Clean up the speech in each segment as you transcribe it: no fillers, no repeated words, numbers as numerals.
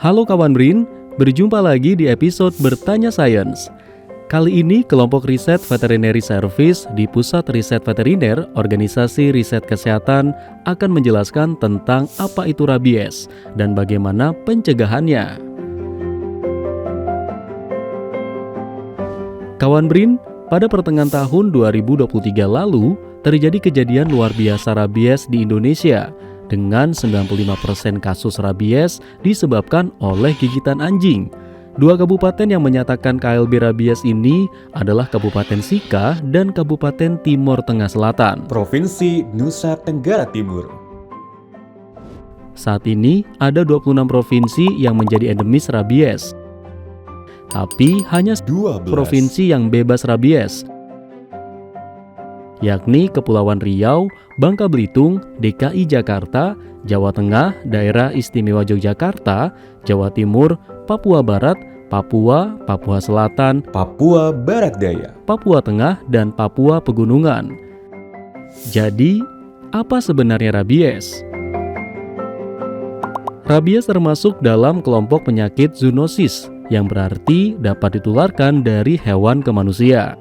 Halo kawan Brin, berjumpa lagi di episode Bertanya Sains. Kali ini kelompok riset Veterinary Service di Pusat Riset Veteriner Organisasi Riset Kesehatan akan menjelaskan tentang apa itu rabies dan bagaimana pencegahannya. Kawan Brin, pada pertengahan tahun 2023 lalu terjadi kejadian luar biasa rabies di Indonesia dengan 95% kasus rabies disebabkan oleh gigitan anjing. Dua kabupaten yang menyatakan KLB rabies ini adalah Kabupaten Sika dan Kabupaten Timor Tengah Selatan, Provinsi Nusa Tenggara Timur. Saat ini ada 26 provinsi yang menjadi endemis rabies. Tapi hanya 12 provinsi yang bebas rabies, yakni Kepulauan Riau, Bangka Belitung, DKI Jakarta, Jawa Tengah, Daerah Istimewa Yogyakarta, Jawa Timur, Papua Barat, Papua, Papua Selatan, Papua Barat Daya, Papua Tengah, dan Papua Pegunungan. Jadi, apa sebenarnya rabies? Rabies termasuk dalam kelompok penyakit zoonosis, yang berarti dapat ditularkan dari hewan ke manusia.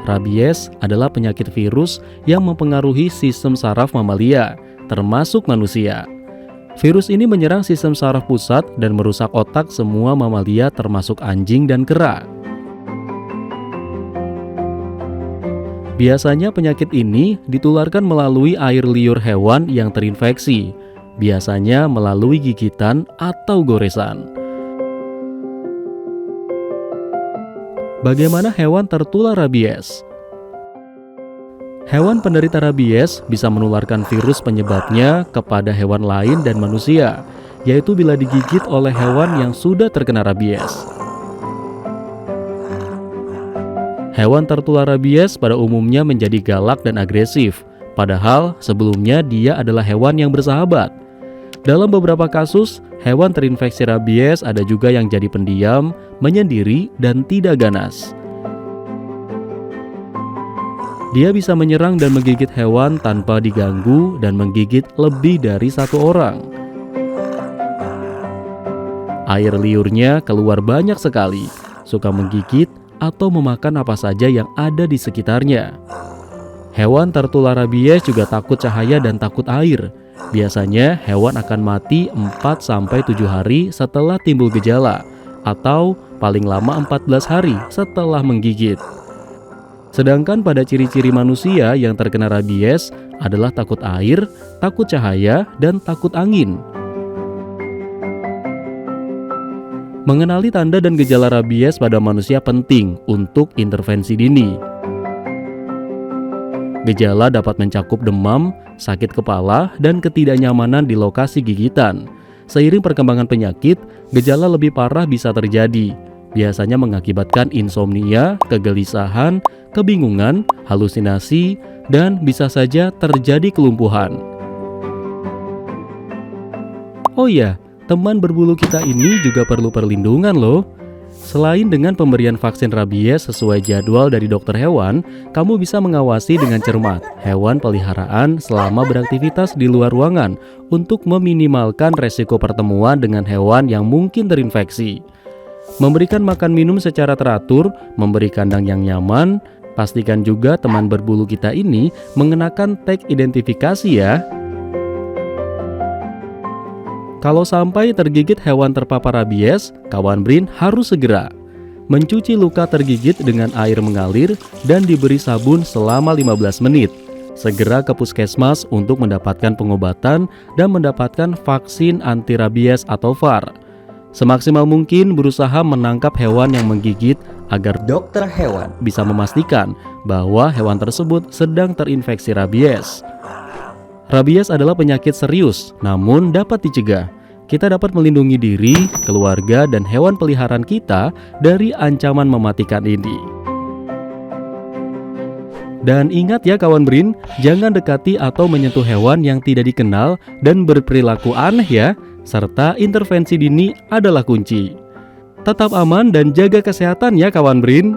Rabies adalah penyakit virus yang mempengaruhi sistem saraf mamalia, termasuk manusia. Virus ini menyerang sistem saraf pusat dan merusak otak semua mamalia termasuk anjing dan kera. Biasanya penyakit ini ditularkan melalui air liur hewan yang terinfeksi, biasanya melalui gigitan atau goresan. Bagaimana hewan tertular rabies? Hewan penderita rabies bisa menularkan virus penyebabnya kepada hewan lain dan manusia, yaitu bila digigit oleh hewan yang sudah terkena rabies. Hewan tertular rabies pada umumnya menjadi galak dan agresif, padahal sebelumnya dia adalah hewan yang bersahabat. Dalam beberapa kasus, hewan terinfeksi rabies ada juga yang jadi pendiam, menyendiri, dan tidak ganas. Dia bisa menyerang dan menggigit hewan tanpa diganggu dan menggigit lebih dari satu orang. Air liurnya keluar banyak sekali, suka menggigit atau memakan apa saja yang ada di sekitarnya. Hewan tertular rabies juga takut cahaya dan takut air. Biasanya hewan akan mati 4-7 hari setelah timbul gejala, atau paling lama 14 hari setelah menggigit. Sedangkan pada ciri-ciri manusia yang terkena rabies adalah takut air, takut cahaya, dan takut angin. Mengenali tanda dan gejala rabies pada manusia penting untuk intervensi dini. Gejala dapat mencakup demam, sakit kepala, dan ketidaknyamanan di lokasi gigitan. Seiring perkembangan penyakit, gejala lebih parah bisa terjadi. Biasanya mengakibatkan insomnia, kegelisahan, kebingungan, halusinasi, dan bisa saja terjadi kelumpuhan. Oh iya, teman berbulu kita ini juga perlu perlindungan loh. Selain dengan pemberian vaksin rabies sesuai jadwal dari dokter hewan, kamu bisa mengawasi dengan cermat hewan peliharaan selama beraktivitas di luar ruangan untuk meminimalkan resiko pertemuan dengan hewan yang mungkin terinfeksi. Memberikan makan minum secara teratur, memberi kandang yang nyaman, pastikan juga teman berbulu kita ini mengenakan tag identifikasi ya. Kalau sampai tergigit hewan terpapar rabies, kawan Brin harus segera mencuci luka tergigit dengan air mengalir dan diberi sabun selama 15 menit. Segera ke puskesmas untuk mendapatkan pengobatan dan mendapatkan vaksin anti rabies atau VAR. Semaksimal mungkin berusaha menangkap hewan yang menggigit agar dokter hewan bisa memastikan bahwa hewan tersebut sedang terinfeksi rabies. Rabies adalah penyakit serius, namun dapat dicegah. Kita dapat melindungi diri, keluarga, dan hewan peliharaan kita dari ancaman mematikan ini. Dan ingat ya kawan Brin, jangan dekati atau menyentuh hewan yang tidak dikenal dan berperilaku aneh ya, serta intervensi dini adalah kunci. Tetap aman dan jaga kesehatan ya kawan Brin.